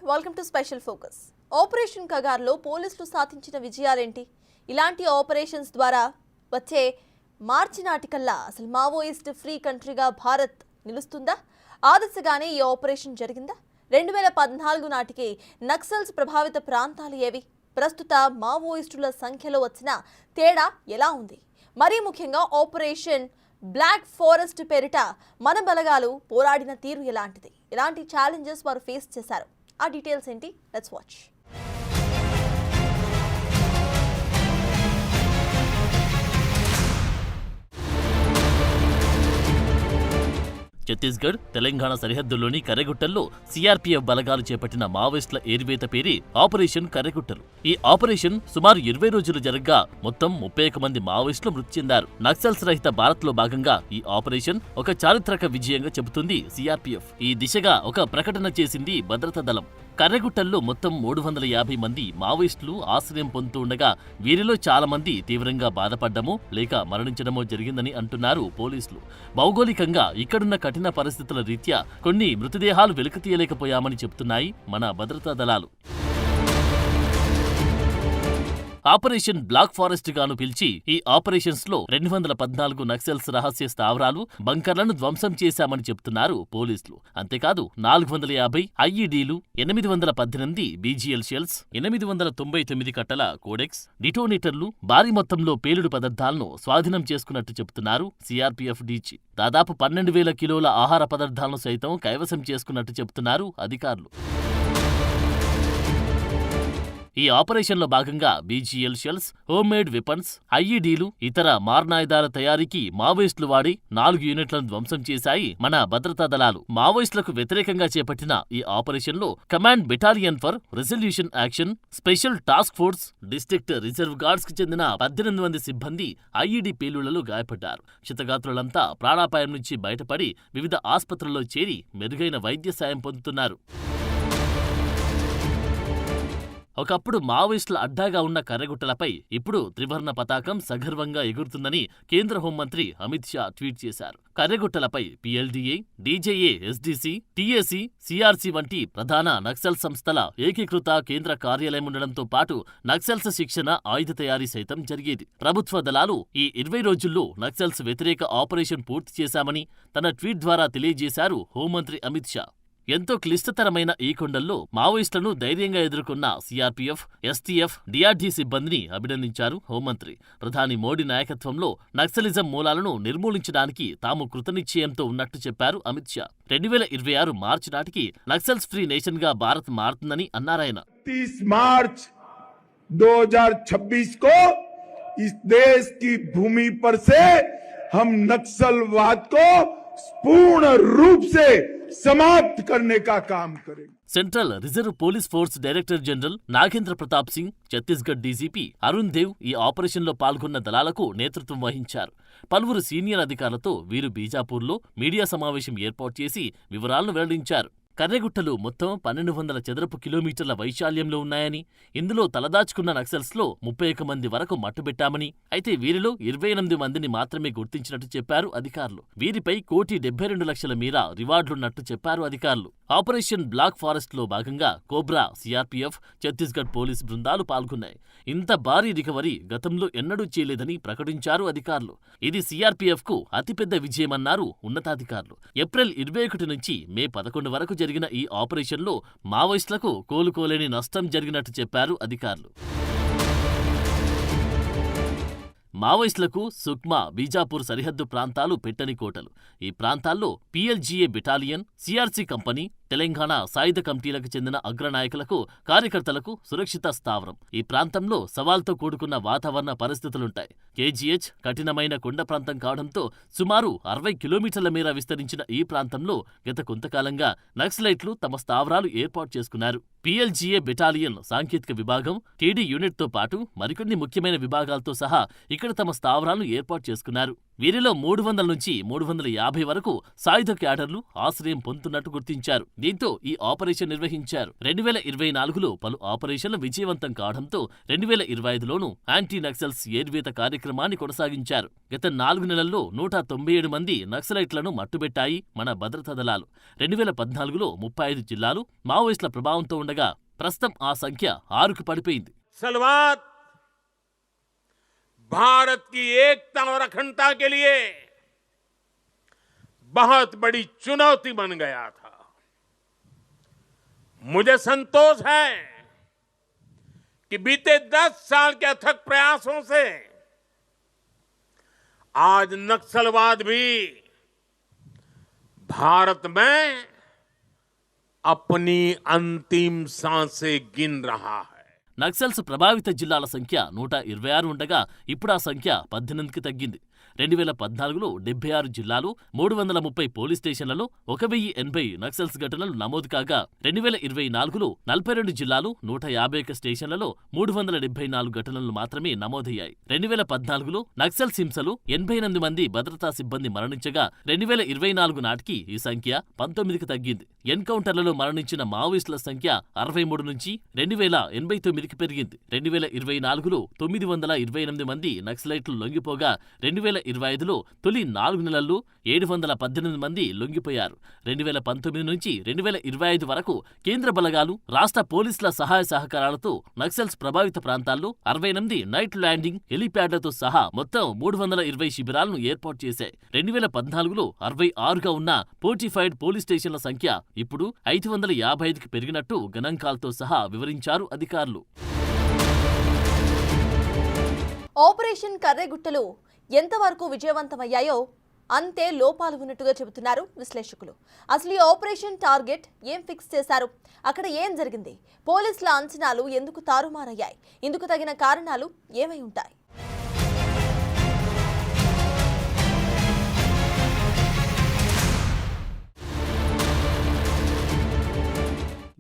Welcome to special focus. Operation కగార్లో పోలీసులు సాధించిన విజయాలేంటి? ఇలాంటి ఆపరేషన్స్ ద్వారా వచ్చే మార్చి నాటికల్లా అసలు మావోయిస్ట్ ఫ్రీ కంట్రీగా భారత్ నిలుస్తుందా? ఆదర్శగానే ఈ ఆపరేషన్ జరిగిందా? 2014 నాటికి నక్సల్స్ ప్రభావిత ప్రాంతాలు ఏవి? ప్రస్తుత మావోయిస్టుల సంఖ్యలో వచ్చిన తేడా ఎలా ఉంది? మరీ ముఖ్యంగా ఆపరేషన్ బ్లాక్ ఫారెస్ట్ పేరిట మన బలగాలు పోరాడిన తీరు ఎలాంటిది? ఎలాంటి ఛాలెంజెస్ వారు ఫేస్ చేశారు? ఆ డీటెయిల్స్ ఏంటి? Let's watch. ఛత్తీస్గఢ్, తెలంగాణ సరిహద్దుల్లోని కర్రెగుట్టల్లో సీఆర్పీఎఫ్ బలగాలు చేపట్టిన మావోయిస్టుల ఏరివేత పేరే ఆపరేషన్ కర్రెగుట్టలు. ఈ ఆపరేషన్ సుమారు 20 రోజులు జరగ్గా మొత్తం 31 మంది మావోయిస్టులు మృతి చెందారు. నక్సల్స్ రహిత భారత్లో భాగంగా ఈ ఆపరేషన్ ఒక చారిత్రక విజయంగా చెబుతుంది సీఆర్పీఎఫ్. ఈ దిశగా ఒక ప్రకటన చేసింది భద్రతా దళం. కర్రెగుట్టల్లో మొత్తం 350 మంది మావోయిస్టులు ఆశ్రయం పొందుతూ ఉండగా వీరిలో చాలా మంది తీవ్రంగా బాధపడ్డమో లేక మరణించడమో జరిగిందని అంటున్నారు పోలీసులు. భౌగోళికంగా ఇక్కడున్న కఠిన పరిస్థితుల రీత్యా కొన్ని మృతదేహాలు వెలికితీయలేకపోయామని చెబుతున్నాయి మన భద్రతా దళాలు. ఆపరేషన్ బ్లాక్ ఫారెస్ట్ గాను పిలిచి ఈ ఆపరేషన్స్ లో 214 నక్సల్స్ రహస్య స్థావరాలు, బంకర్లను ధ్వంసం చేశామని చెప్తున్నారు పోలీసులు. అంతేకాదు 450 ఐఈడీలు, 818 బీజీఎల్ షెల్స్, 899 కట్టల కోడెక్స్, డిటోనేటర్లు, భారీ మొత్తంలో పేలుడు పదార్థాలను స్వాధీనం చేసుకున్నట్టు చెబుతున్నారు సీఆర్పీఎఫ్ డీజీ. దాదాపు 12,000 కిలోల ఆహార పదార్థాలను సైతం కైవసం చేసుకున్నట్టు చెబుతున్నారు అధికారులు. ఈ ఆపరేషన్లో భాగంగా బీజీఎల్ షెల్స్, హోమ్మేడ్ వెపన్స్, ఐఈడీలు, ఇతర మారణాయుధాల తయారీకి మావోయిస్టులు వాడి 4 యూనిట్లను ధ్వంసం చేశాయి మన భద్రతా దళాలు. మావోయిస్టులకు వ్యతిరేకంగా చేపట్టిన ఈ ఆపరేషన్లో command battalion for resolution action, special task force, district reserve guards కి చెందిన 18 మంది సిబ్బంది ఐఈడీ పేలుళ్లలో గాయపడ్డారు. క్షతగాత్రులంతా ప్రాణాపాయం నుంచి బయటపడి వివిధ ఆసుపత్రుల్లో చేరి మెరుగైన వైద్య సాయం పొందుతున్నారు. ఒకప్పుడు మావోయిస్టుల అడ్డాగా ఉన్న కర్రెగుట్టలపై ఇప్పుడు త్రివర్ణ పతాకం సగర్వంగా ఎగురుతుందని కేంద్ర హోంమంత్రి అమిత్ షా ట్వీట్ చేశారు. కర్రెగుట్టలపై పీఎల్డీఏ, డీజేఏ, ఎస్డీసీ, టీఏసీ, సీఆర్సీ వంటి ప్రధాన నక్సల్ సంస్థల ఏకీకృత కేంద్ర కార్యాలయం ఉండడంతో పాటు నక్సల్స్ శిక్షణ, ఆయుధ తయారీ సైతం జరిగేది. ప్రభుత్వ దళాలు ఈ 20 రోజుల్లో నక్సల్స్ వ్యతిరేక ఆపరేషన్ పూర్తి చేశామని తన ట్వీట్ ద్వారా తెలియజేశారు హోంమంత్రి అమిత్ షా. ఎంతో క్లిష్టతరమైన ఈ కొండల్లో మావోయిస్టులను ధైర్యంగా ఎదుర్కొన్న సీఆర్పీఎఫ్, ఎస్టీఎఫ్, డీఆర్డీ సిబ్బందిని అభినందించారు హోంమంత్రి. ప్రధాని మోడీ నాయకత్వంలో నక్సలిజం మూలాలను నిర్మూలించడానికి తాము కృతనిశ్చయంతో ఉన్నట్టు చెప్పారు అమిత్ షా. 2026 మార్చి నాటికి నక్సల్స్ ఫ్రీ నేషన్ గా భారత్ మారుతుందని అన్నారాయన. 30 మార్చ్ 2026 को इस देश की भूमि पर से हम नक्सलवाद को पूर्ण रूप से समाप्त करने का काम करेंगे. Central reserve police force director general Nagendra Pratap Singh, Chhattisgarh DGP Arun Dev ఈ ఆపరేషన్లో పాల్గొన్న దళాలకు నేతృత్వం వహించారు. పలువురు సీనియర్ అధికారులతో వీరు బీజాపూర్లో మీడియా సమావేశం ఏర్పాటు చేసి వివరాలను వెల్లడించారు. కర్రెగుట్టలు మొత్తం 1200 చదరపు కిలోమీటర్ల వైశాల్యంలో ఉన్నాయని, ఇందులో తలదాచుకున్న నక్సల్స్లో 31 మంది వరకు మట్టుబెట్టామని, అయితే వీరిలో 28 మందిని మాత్రమే గుర్తించినట్టు చెప్పారు అధికారులు. వీరిపై 1,72,00,000 మేర రివార్డులున్నట్టు చెప్పారు అధికారులు. ఆపరేషన్ బ్లాక్ ఫారెస్ట్ లో భాగంగా కోబ్రా, సీఆర్పీఎఫ్, ఛత్తీస్గఢ్ పోలీసు బృందాలు పాల్గొన్నాయి. ఇంత భారీ రికవరీ గతంలో ఎన్నడూ చేయలేదని ప్రకటించారు అధికారులు. ఇది సీఆర్పీఎఫ్ కు అతిపెద్ద విజయమన్నారు ఉన్నతాధికారులు. ఏప్రిల్ 21 నుంచి మే 11 వరకు జరిగిన ఈ ఆపరేషన్లో మావోయిస్టులకు కోలుకోలేని నష్టం జరిగినట్టు చెప్పారు అధికారులు. మావోయిస్టులకు సుక్మా, బీజాపూర్ సరిహద్దు ప్రాంతాలు పెట్టని కోటలు. ఈ ప్రాంతాల్లో పీఎల్జీఏ బెటాలియన్, సీఆర్సీ కంపెనీ, తెలంగాణ సాయుధ కమిటీలకు చెందిన అగ్రనాయకులకు, కార్యకర్తలకు సురక్షిత స్థావరం. ఈ ప్రాంతంలో సవాల్తో కూడుకున్న వాతావరణ పరిస్థితులుంటాయి. కేజీహెచ్ కఠినమైన కొండ ప్రాంతం కావడంతో సుమారు 60 కిలోమీటర్ల మేర విస్తరించిన ఈ ప్రాంతంలో గత కొంతకాలంగా నక్సలైట్లు తమ స్థావరాలు ఏర్పాటు చేసుకున్నారు. పీఎల్జీఏ బెటాలియన్ సాంకేతిక విభాగం, టీడీ యూనిట్తో పాటు మరికొన్ని ముఖ్యమైన విభాగాలతో సహా ఇక్కడ తమ స్థావరాలను ఏర్పాటు చేసుకున్నారు. వీరిలో 300 నుంచి 350 వరకు సాయుధ క్యాడర్లు ఆశ్రయం పొందుతున్నట్టు గుర్తించారు. దీంతో ఈ ఆపరేషన్ నిర్వహించారు. 2024లో పలు ఆపరేషన్లు విజయవంతం కావడంతో 2025లోనూ యాంటీ నక్సల్స్ ఏర్వేత కార్యక్రమాన్ని కొనసాగించారు. గత 4 నెలల్లో 197 మంది నక్సలైట్లను మట్టుబెట్టాయి మన భద్రతా దళాలు. 2014లో 35 జిల్లాలు మావోయిస్టుల ప్రభావంతో ఉండగా ప్రస్తుతం ఆ సంఖ్య 6కు పడిపోయింది. नक्सलवाद भारत की एकता और अखंडता के लिए बहुत बड़ी चुनौती बन गया था। मुझे संतोष है कि बीते 10 साल के अथक प्रयासों से आज नक्सलवाद भी भारत में अपनी अंतिम सांसें गिन रहा है। నక్సల్స్ ప్రభావిత జిల్లాల సంఖ్య 126 ఉండగా ఇప్పుడు ఆ సంఖ్య 18కి తగ్గింది. 2014లో 76 జిల్లాలు 330 పోలీస్ స్టేషన్లలో 1080 నక్సల్స్ ఘటనలు నమోదు కాగా 2024లో 42 జిల్లాలు 151 స్టేషన్లలో 374 ఘటనలు మాత్రమే నమోదయ్యాయి. 2014లో నక్సల్స్ హింసలు 88 మంది భద్రతా సిబ్బంది మరణించగా 2024 నాటికి ఈ సంఖ్య 19కి తగ్గింది. ఎన్కౌంటర్లలో మరణించిన మావోయిస్టుల సంఖ్య 63 నుంచి 2089కి పెరిగింది. 2024లో 928 మంది నక్సలైట్లు లొంగిపోగా 2025లో తొలి 4 నెలల్లో 718 మంది లొంగిపోయారు. 2019 నుంచి 2025 వరకు కేంద్ర బలగాలు, రాష్ట్ర పోలీసుల సహాయ సహకారాలతో నక్సల్స్ ప్రభావిత ప్రాంతాల్లో 68 నైట్ ల్యాండింగ్ హెలీప్యాడ్లతో సహా మొత్తం 320 శిబిరాలను ఏర్పాటు చేశాయి. 2014లో 66గా ఉన్న ఫోర్టిఫైడ్ పోలీస్ స్టేషన్ల సంఖ్య ఇప్పుడు 555కి పెరిగినట్టు గణాంకాలతో సహా వివరించారు అధికారులు. ఆపరేషన్ కర్రెగుట్టలు ఎంతవరకు విజయవంతమయ్యాయో అంతే లోపాలు ఉన్నట్టుగా చెబుతున్నారు విశ్లేషకులు. అసలు ఈ ఆపరేషన్ టార్గెట్ ఏం ఫిక్స్ చేశారు? అక్కడ ఏం జరిగింది? పోలీసుల అంచనాలు ఎందుకు తారుమారయ్యాయి? ఇందుకు తగిన కారణాలు ఏమై ఉంటాయి?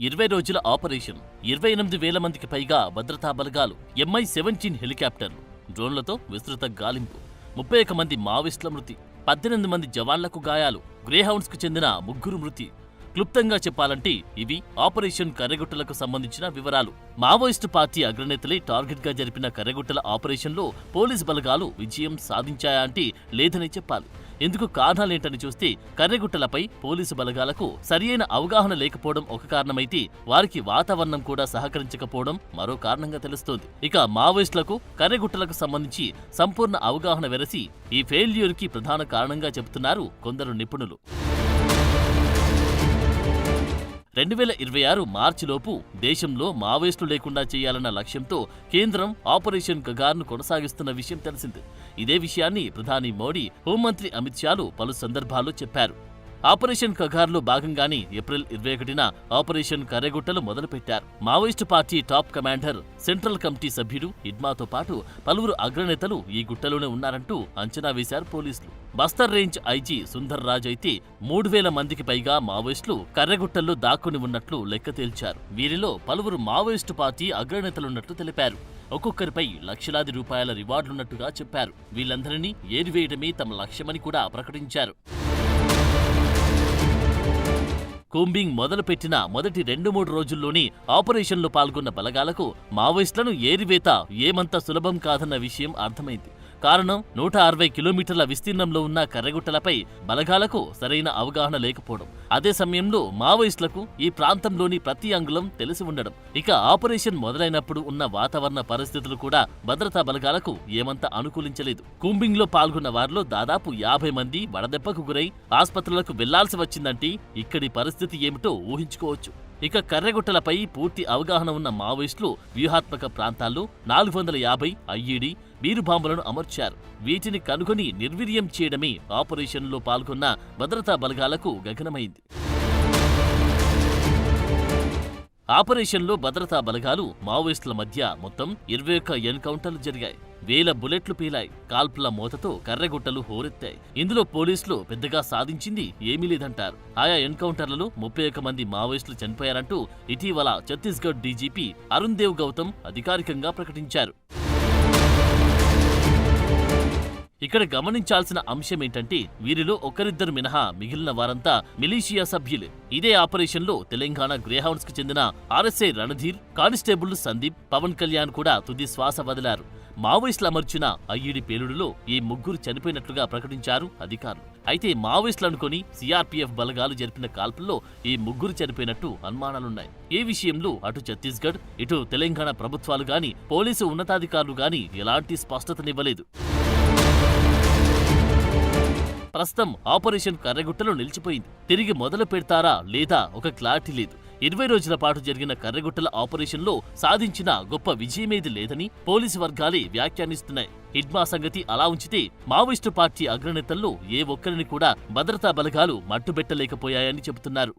20 రోజుల ఆపరేషన్, 28,000 మందికి పైగా భద్రతా బలగాలు, MI-17 హెలికాప్టర్లు, డ్రోన్లతో విస్తృత గాలింపు, 31 మంది మావోయిస్టుల మృతి, 18 మంది జవాన్లకు గాయాలు, గ్రేహౌండ్స్కు చెందిన 3 మృతి. క్లుప్తంగా చెప్పాలంటే ఇవి ఆపరేషన్ కర్రెగుట్టలకు సంబంధించిన వివరాలు. మావోయిస్టు పార్టీ అగ్రనేతలే టార్గెట్గా జరిపిన కర్రెగుట్టల ఆపరేషన్లో పోలీసు బలగాలు విజయం సాధించాయా అంటే లేదని చెప్పాలి. ఇందుకు కారణాలేంటని చూస్తే కర్రెగుట్టలపై పోలీసు బలగాలకు సరియైన అవగాహన లేకపోవడం ఒక కారణమైతే వారికి వాతావరణం కూడా సహకరించకపోవడం మరో కారణంగా తెలుస్తోంది. ఇక మావోయిస్టులకు కర్రెగుట్టలకు సంబంధించి సంపూర్ణ అవగాహన వెరసి ఈ ఫెయిల్యూర్కి ప్రధాన కారణంగా చెబుతున్నారు కొందరు నిపుణులు. 2026 మార్చిలోపు దేశంలో మావోయిస్టులు లేకుండా చేయాలన్న లక్ష్యంతో కేంద్రం ఆపరేషన్ కగార్ను కొనసాగిస్తున్న విషయం తెలిసిందే. ఇదే విషయాన్ని ప్రధాని మోడీ, హోంమంత్రి అమిత్ షాలు పలు సందర్భాల్లో చెప్పారు. ఆపరేషన్ కగార్లో భాగంగానే ఏప్రిల్ 21న ఆపరేషన్ కర్రెగుట్టలు మొదలుపెట్టారు. Maoist party top commander, central committee సభ్యుడు ఇడ్మాతో పాటు పలువురు అగ్రనేతలు ఈ గుట్టలోనే ఉన్నారంటూ అంచనా వేశారు పోలీసులు. బస్తర్ రేంజ్ ఐజీ సుందర్ రాజ్ అయితే 3,000 మందికి పైగా మావోయిస్టులు కర్రెగుట్టల్లో దాక్కుని ఉన్నట్లు లెక్క తేల్చారు. వీరిలో పలువురు మావోయిస్టు పార్టీ అగ్రనేతలున్నట్లు తెలిపారు. ఒక్కొక్కరిపై లక్షలాది రూపాయల రివార్డులున్నట్టుగా చెప్పారు. వీళ్ళందరినీ ఏరివేయడమే తమ లక్ష్యమని కూడా ప్రకటించారు. కూంబింగ్ మొదలుపెట్టిన మొదటి 2-3 రోజుల్లోనే ఆపరేషన్లో పాల్గొన్న బలగాలకు మావోయిస్టులను ఏరివేత ఏమంత సులభం కాదన్న విషయం అర్థమైంది. కారణం 160 కిలోమీటర్ల విస్తీర్ణంలో ఉన్న కర్రెగుట్టలపై బలగాలకు సరైన అవగాహన లేకపోవడం. అదే సమయంలో మావోయిస్టులకు ఈ ప్రాంతంలోని ప్రతి అంగుళం తెలిసి ఉండడం. ఇక ఆపరేషన్ మొదలైనప్పుడు ఉన్న వాతావరణ పరిస్థితులు కూడా భద్రతా బలగాలకు ఏమంత అనుకూలించలేదు. కూంబింగ్ లో పాల్గొన్న వారిలో దాదాపు 50 మంది వడదెబ్బకు గురై ఆస్పత్రులకు వెళ్లాల్సి వచ్చిందంటే ఇక్కడి పరిస్థితి ఏమిటో ఊహించుకోవచ్చు. ఇక కర్రెగుట్టలపై పూర్తి అవగాహన ఉన్న మావోయిస్టులు వ్యూహాత్మక ప్రాంతాల్లో 450 ఐఈడీ బీరుబాంబులను అమర్చారు. వీటిని కనుగొని నిర్వీర్యం చేయడమే ఆపరేషన్లో పాల్గొన్న భద్రతా బలగాలకు గగనమైంది. ఆపరేషన్లో భద్రతా బలగాలు మావోయిస్టుల మధ్య మొత్తం 21 ఎన్కౌంటర్లు జరిగాయి. 1000 బుల్లెట్లు పీలాయి. కాల్పుల మోతతో కర్రెగుట్టలు హోరెత్తాయి. ఇందులో పోలీసులు పెద్దగా సాధించింది ఏమీ లేదంటారు. ఆయా ఎన్కౌంటర్లలో 31 మంది మావోయిస్టులు చనిపోయారంటూ ఇటీవల ఛత్తీస్గఢ్ డీజీపీ అరుణ్ దేవ్ గౌతమ్ అధికారికంగా ప్రకటించారు. ఇక్కడ గమనించాల్సిన అంశమేంటంటే వీరిలో ఒకరిద్దరు మినహా మిగిలిన వారంతా మిలీషియా సభ్యులే. ఇదే ఆపరేషన్లో తెలంగాణ గ్రేహౌండ్స్ కి చెందిన ఆర్ఎస్ఐ రణధీర్, కానిస్టేబుల్ సందీప్, పవన్ కళ్యాణ్ కూడా తుది శ్వాస వదిలారు. మావోయిస్టులు అమర్చిన ఐఈడీ పేలుడులో ఈ ముగ్గురు చనిపోయినట్లుగా ప్రకటించారు అధికారులు. అయితే మావోయిస్టులు అనుకుని సిఆర్పీఎఫ్ బలగాలు జరిపిన కాల్పుల్లో ఈ ముగ్గురు చనిపోయినట్టు అనుమానాలున్నాయి. ఈ విషయంలో అటు ఛత్తీస్గఢ్, ఇటు తెలంగాణ ప్రభుత్వాలు గాని, పోలీసు ఉన్నతాధికారులు గాని ఎలాంటి స్పష్టతనివ్వలేదు. ప్రస్తుతం ఆపరేషన్ కర్రెగుట్టలో నిలిచిపోయింది. తిరిగి మొదలు పెడతారా లేదా ఒక క్లారిటీ లేదు. 20 రోజుల పాటు జరిగిన కర్రెగుట్టల ఆపరేషన్లో సాధించిన గొప్ప విజయమేది లేదని పోలీసు వర్గాలే వ్యాఖ్యానిస్తున్నాయి. హిడ్మా సంగతి అలా ఉంచితే మావోయిస్టు పార్టీ అగ్రనేతల్లో ఏ ఒక్కరిని కూడా భద్రతా బలగాలు మట్టుబెట్టలేకపోయాయని చెబుతున్నారు.